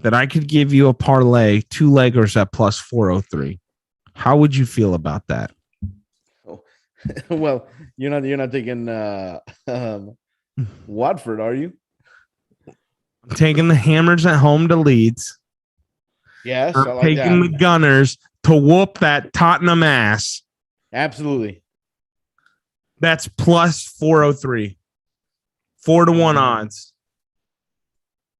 that I could give you a parlay, 2-leggers at plus 403? How would you feel about that? Oh, well, you're not taking Watford, are you? I'm taking the Hammers at home to Leeds. Yes, I'm I like taking that. the Gunners to whoop that Tottenham ass. Absolutely. That's plus 403. 4-1 odds.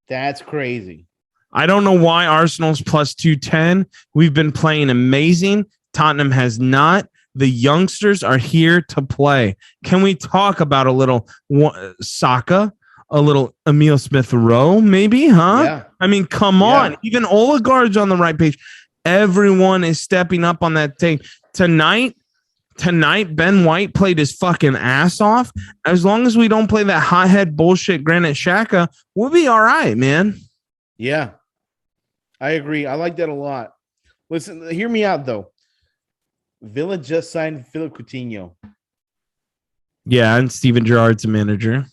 That's crazy. I don't know why Arsenal's plus 210. We've been playing amazing. Tottenham has not. The youngsters are here to play. Can we talk about a little Saka, a little Emil Smith-Rowe, maybe, huh? Yeah. I mean, come on. Even Odegaard's on the right page. Everyone is stepping up on that thing. Tonight, Ben White played his fucking ass off. As long as we don't play that hothead bullshit Granit Xhaka, we'll be all right, man. Yeah, I agree. I like that a lot. Listen, hear me out, though. Villa just signed Philip Coutinho, Yeah, and Steven Gerrard's a manager.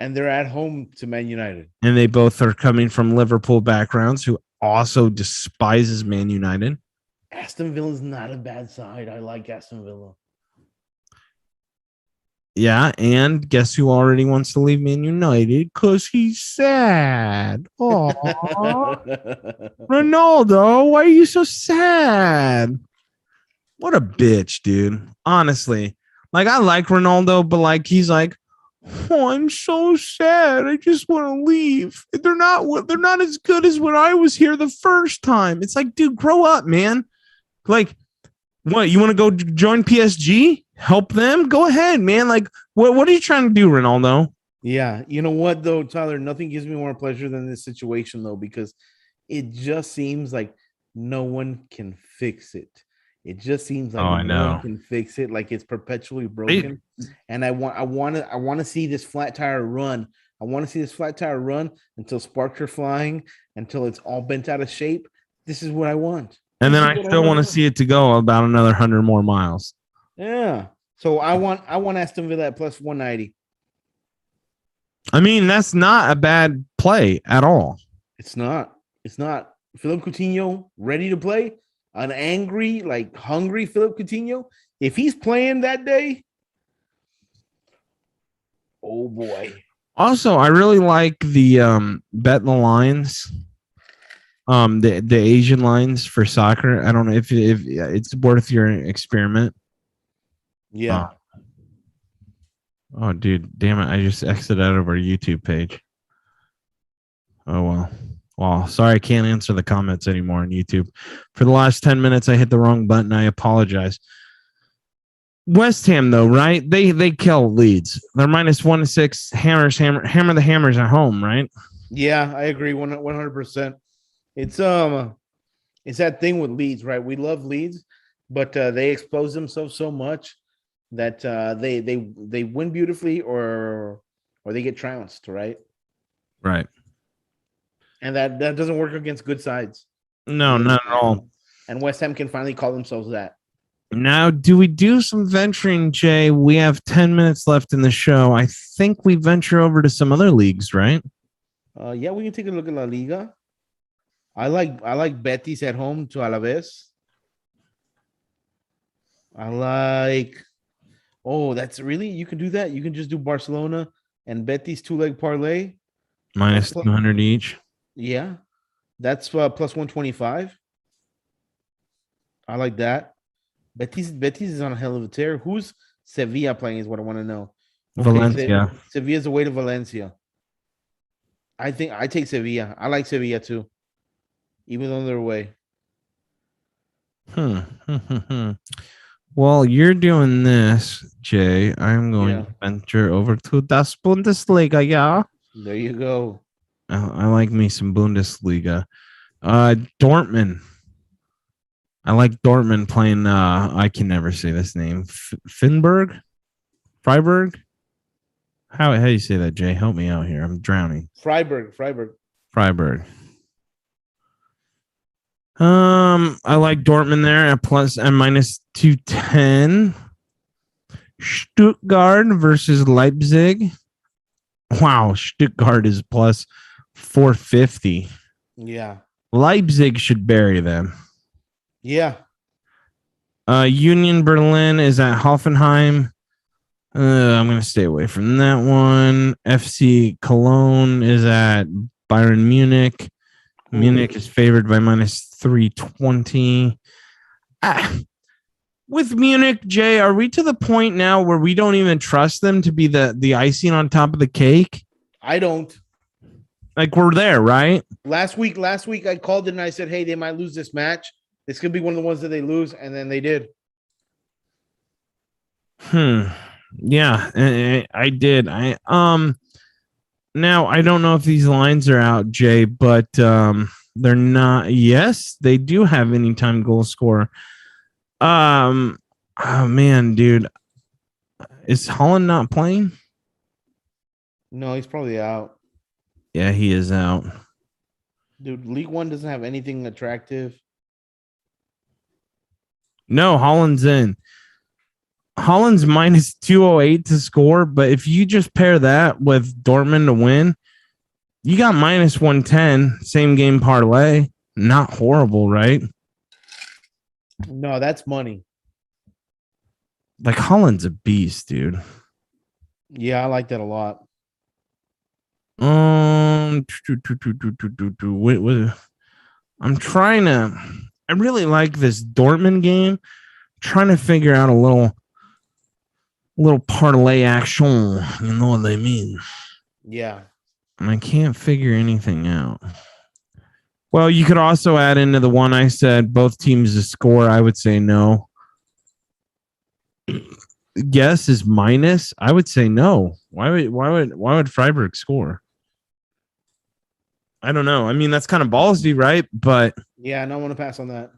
and they're at home to Man United. And they both are coming from Liverpool backgrounds who also despises Man United. Aston Villa's not a bad side. I like Aston Villa. Yeah, and guess who already wants to leave Man United? Because he's sad. Oh, Ronaldo, why are you so sad? What a bitch, dude. Honestly. Like, I like Ronaldo, but like he's like, oh, I'm so sad. I just want to leave. They're not as good as when I was here the first time. It's like, dude, grow up, man. Like, what, you want to go join PSG? Help them? Go ahead, man. Like, what are you trying to do, Ronaldo? Yeah, you know what though, Tyler? Nothing gives me more pleasure than this situation though, because it just seems like no one can fix it. It just seems like Oh, I no know. one can fix it. Like it's perpetually broken. And I want to see this flat tire run. I want to see this flat tire run until sparks are flying, until it's all bent out of shape. This is what I want. And This then is I what still want to want. see it to go about another 100 more miles. Yeah. So I want Aston Villa at plus 190. I mean, that's not a bad play at all. It's not. It's not. Philip Coutinho ready to play. An angry, like hungry Philip Coutinho. If he's playing that day, oh boy. Also, I really like the bet the lines. The Asian lines for soccer. I don't know if it's worth your experiment. Yeah. Oh, dude, damn it. I just exited out of our YouTube page. Oh, well. Well, sorry, I can't answer the comments anymore on YouTube. For the last 10 minutes, I hit the wrong button. I apologize. West Ham, though, right? They kill Leeds. They're -1-6. Hammer the Hammers at home, right? Yeah, I agree 100%. It's that thing with Leeds, right? We love Leeds, but they expose themselves so much that they win beautifully or they get trounced, right? Right. And that doesn't work against good sides. No, not at all. And West Ham can finally call themselves that. Now, do we do some venturing, Jay? We have 10 minutes left in the show. I think we venture over to some other leagues, right? Yeah, we can take a look at La Liga. I like Betis at home to Alaves. I like. Oh, that's really, you can do that. You can just do Barcelona and Betis 2-leg parlay. -200 each. Yeah, that's plus 125. I like that. Betis is on a hell of a tear. Who's Sevilla playing is what I want to know. Valencia. Sevilla's away to Valencia. I think I take Sevilla. I like Sevilla too, even though they're away. Well, you're doing this, Jay. I'm going to venture over to Das Bundesliga, yeah. There you go. I like me some Bundesliga. Dortmund. I like Dortmund playing. I can never say this name. Freiburg. How do you say that, Jay? Help me out here. I'm drowning. Freiburg. I like Dortmund there at plus and -210. Stuttgart versus Leipzig. Wow, Stuttgart is plus 450. Yeah. Leipzig should bury them. Yeah. Union Berlin is at Hoffenheim. I'm going to stay away from that one. FC Cologne is at Bayern Munich. Munich is favored by -320. With Munich, Jay, are we to the point now where we don't even trust them to be the icing on top of the cake? I don't. Like, we're there, right? Last week I called it and I said, hey, they might lose this match. This could be one of the ones that they lose, and then they did. Yeah, I did. Now I don't know if these lines are out, Jay, but they're not. Yes, they do have anytime goal scorer. Oh man, dude, is Holland not playing? No, he's probably out. Yeah, he is out. Dude, League One doesn't have anything attractive. No, Holland's in. Holland's minus 208 to score, but if you just pair that with Dortmund to win, you got minus 110, same game parlay. Not horrible, right? No, that's money. Like Holland's a beast, dude. Yeah, I like that a lot. I'm trying to. I really like this Dortmund game. Trying to figure out a little parlay action. You know what I mean? Yeah. And I can't figure anything out. Well, you could also add into the one I said both teams to score. I would say no. Guess is minus. I would say no. Why would Freiburg score? I don't know. I mean, that's kind of ballsy, right? But Yeah, I don't want to pass on that.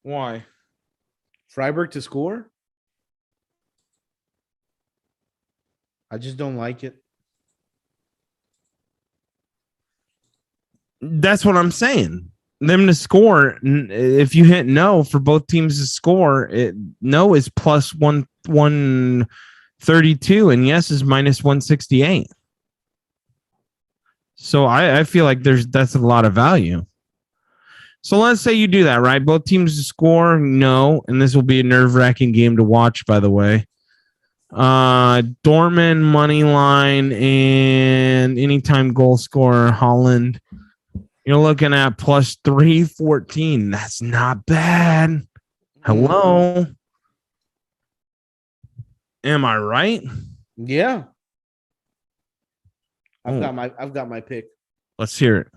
why? Freiburg to score? I just don't like it. That's what I'm saying. Them to score. If you hit no for both teams to score, no is plus 132 and yes is minus 168. So I feel like that's a lot of value. So let's say you do that, right? Both teams to score, no, and this will be a nerve-wracking game to watch, by the way. Dortmund money line and anytime goal scorer Holland. You're looking at plus 314. That's not bad. Hello. Am I right? Yeah. Oh. I've got my pick. Let's hear it.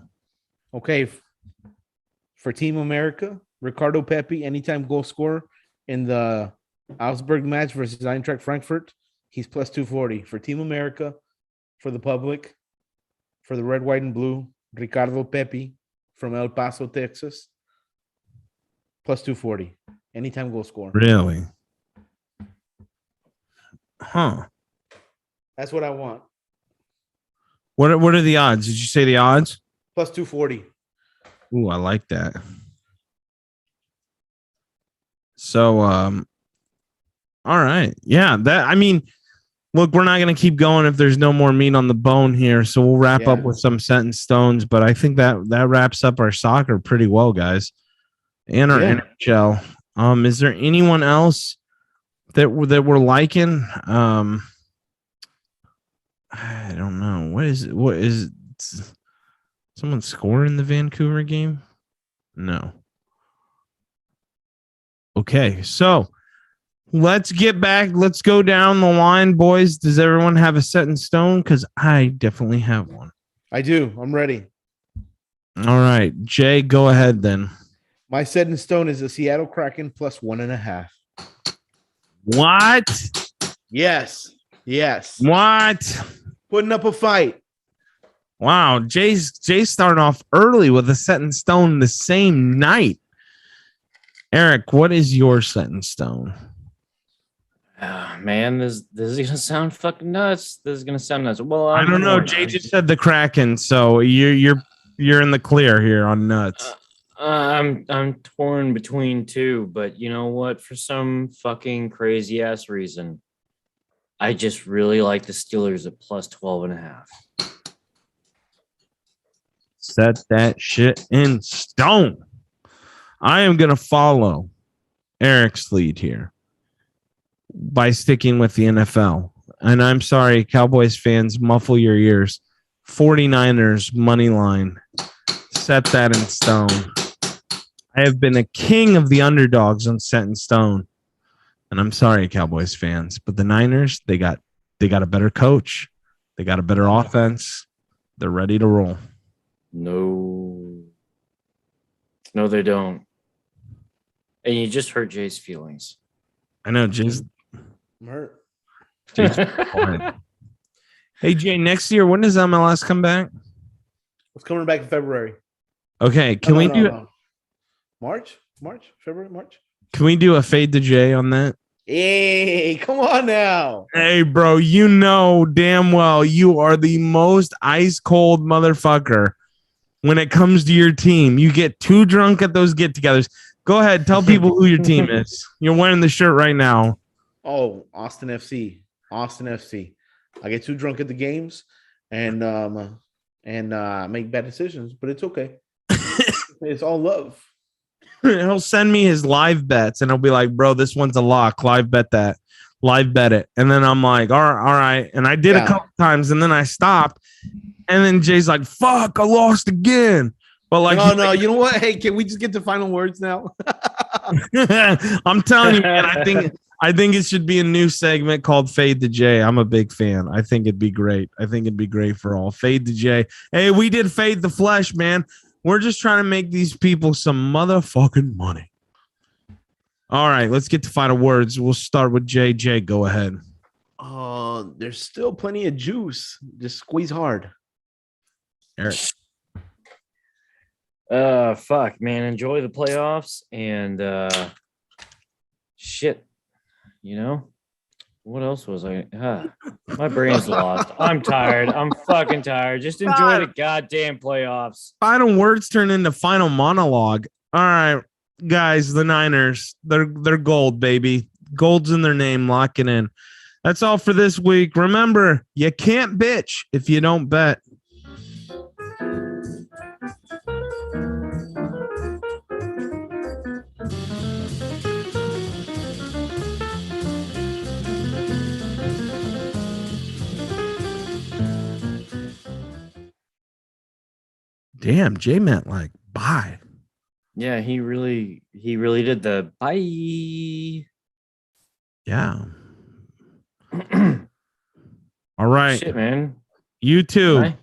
Okay. For Team America, Ricardo Pepi, anytime goal scorer in the Augsburg match versus Eintracht Frankfurt, he's plus 240. For Team America, for the public, for the red, white, and blue, Ricardo Pepi from El Paso, Texas, plus 240. Anytime goal scorer. Really? Huh. That's what I want. What are the odds? Did you say the odds? Plus 240. Ooh, I like that. So, all right. Yeah, look, we're not going to keep going if there's no more meat on the bone here. So we'll wrap up with some set in stones, but I think that wraps up our soccer pretty well, guys. And our NHL. Is there anyone else that we're liking? I don't know. What is someone scoring the Vancouver game? No. Okay, so let's get back. Let's go down the line, boys. Does everyone have a set in stone? Because I definitely have one. I do. I'm ready. All right, Jay, go ahead then. My set in stone is the Seattle Kraken plus 1.5. What? Yes. What? Putting up a fight. Wow, Jay's starting off early with a set in stone the same night. Eric, what is your set in stone? Man, this is gonna sound fucking nuts. This is gonna sound nuts. Well, I don't know. Jay just said the Kraken, so you're in the clear here on nuts. I'm torn between two, but you know what? For some fucking crazy ass reason, I just really like the Steelers at plus 12.5. Set that shit in stone. I am going to follow Eric's lead here by sticking with the NFL. And I'm sorry, Cowboys fans, muffle your ears. 49ers money line. Set that in stone. I have been a king of the underdogs on set in stone. And I'm sorry, Cowboys fans, but the Niners, they got a better coach. They got a better offense. They're ready to roll. No, they don't. And you just hurt Jay's feelings. I know, Jay's I'm hurt. quiet. Hey, Jay, next year, when does MLS come back? It's coming back in February. Okay, can we do March? February, March? Can we do a fade to Jay on that? Hey, come on now. Hey, bro, you know damn well you are the most ice cold motherfucker when it comes to your team. You get too drunk at those get-togethers. Go ahead. Tell people who your team is. You're wearing the shirt right now. Oh, Austin FC. Austin FC. I get too drunk at the games and make bad decisions, but it's okay. It's all love. He'll send me his live bets and he'll be like, bro, this one's a lock. Live bet that. Live bet it. And then I'm like, all right. And I did a couple times and then I stopped. And then Jay's like, fuck, I lost again. But like, no, you know what? Hey, can we just get the final words now? I'm telling you, man, I think it should be a new segment called Fade the J. I'm a big fan. I think it'd be great. I think it'd be great for all. Fade the J. Hey, we did Fade the Flesh, man. We're just trying to make these people some motherfucking money. All right, let's get to final words. We'll start with JJ. Go ahead. There's still plenty of juice. Just squeeze hard. Eric. Fuck, man. Enjoy the playoffs and shit. You know? What else was I? My brain's lost. I'm tired. I'm fucking tired. Just enjoy the goddamn playoffs. Final words turn into final monologue. All right, guys, the Niners, they're gold, baby. Gold's in their name. Lock it in. That's all for this week. Remember, you can't bitch if you don't bet. Damn, Jay meant like bye. Yeah, he really did the bye. Yeah. All right. Shit, man. You too. Bye.